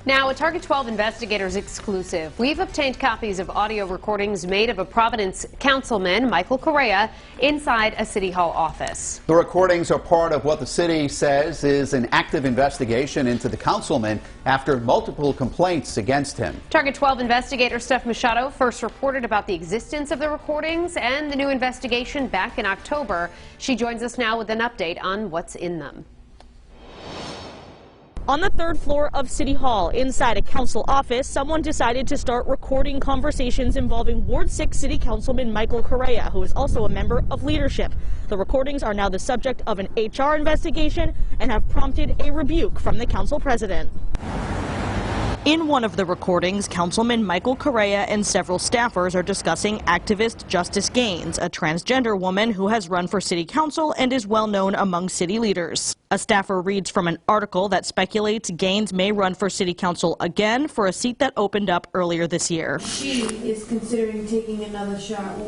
Now, a Target 12 investigators exclusive. We've obtained copies of audio recordings made of a Providence councilman, Michael Correia, inside a City Hall office. The recordings are part of what the city says is an active investigation into the councilman after multiple complaints against him. Target 12 investigator Steph Machado first reported about the existence of the recordings and the new investigation back in October. She joins us now with an update on what's in them. On the third floor of City Hall, inside a council office, someone decided to start recording conversations involving Ward 6 City Councilman Michael Correia, who is also a member of leadership. The recordings are now the subject of an HR investigation and have prompted a rebuke from the council president. In one of the recordings, Councilman Michael Correia and several staffers are discussing activist Justice Gaines, a transgender woman who has run for city council and is well known among city leaders. A staffer reads from an article that speculates Gaines may run for city council again for a seat that opened up earlier this year. She is considering taking another shot.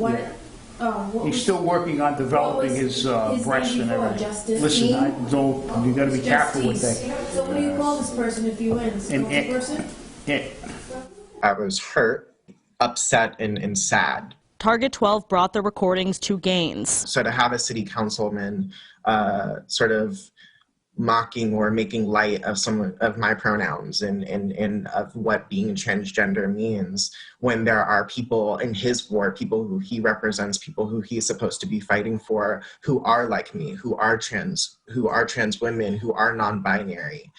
He's still working on developing his breast and everything. Listen, you got to be careful with that. So what do you call this person if he wins? Councilperson? I was hurt, upset, and sad. Target 12 brought the recordings to Gaines. So to have a city councilman sort of mocking or making light of some of my pronouns and of what being transgender means, when there are people in his ward, people who he represents, people who he's supposed to be fighting for, who are like me, who are trans women, who are non-binary.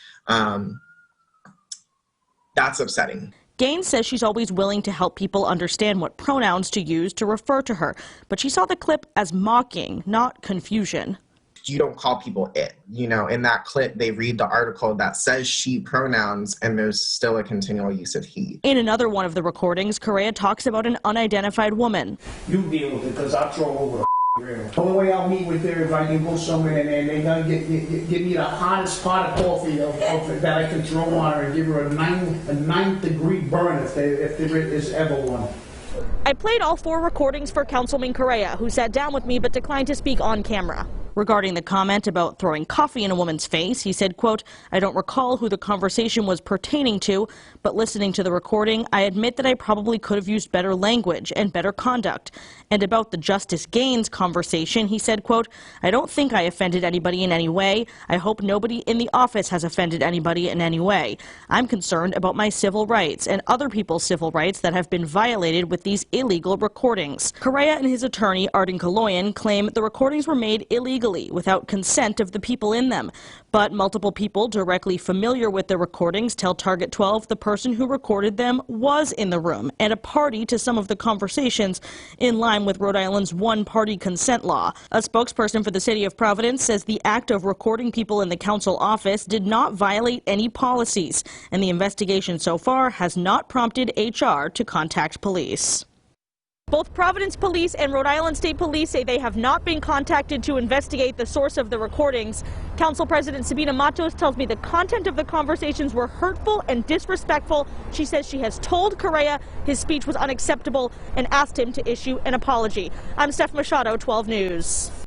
That's upsetting. Gaines says she's always willing to help people understand what pronouns to use to refer to her, but she saw the clip as mocking, not confusion. You don't call people it. You know, in that clip, they read the article that says she pronouns, and there's still a continual use of he. In another one of the recordings, Correia talks about an unidentified woman. You deal with it, because I'll throw over the only way I'll meet with her if I can go somewhere and they're going to give me the hottest pot of coffee that I can throw on her and give her a ninth degree burn if there is ever one. I played all 4 recordings for Councilman Correia, who sat down with me but declined to speak on camera. Regarding the comment about throwing coffee in a woman's face, he said, quote, "I don't recall who the conversation was pertaining to, but listening to the recording, I admit that I probably could have used better language and better conduct." And about the Justice Gaines conversation, he said, quote, "I don't think I offended anybody in any way. I hope nobody in the office has offended anybody in any way. I'm concerned about my civil rights and other people's civil rights that have been violated with these illegal recordings." Correia and his attorney, Arden Kaloyan, claim the recordings were made illegally without consent of the people in them. But multiple people directly familiar with the recordings tell Target 12 the person who recorded them was in the room and a party to some of the conversations, in line with Rhode Island's one-party consent law. A spokesperson for the city of Providence says the act of recording people in the council office did not violate any policies, and the investigation so far has not prompted HR to contact police. Both Providence Police and Rhode Island State Police say they have not been contacted to investigate the source of the recordings. Council President Sabina Matos tells me the content of the conversations were hurtful and disrespectful. She says she has told Correia his speech was unacceptable and asked him to issue an apology. I'm Steph Machado, 12 News.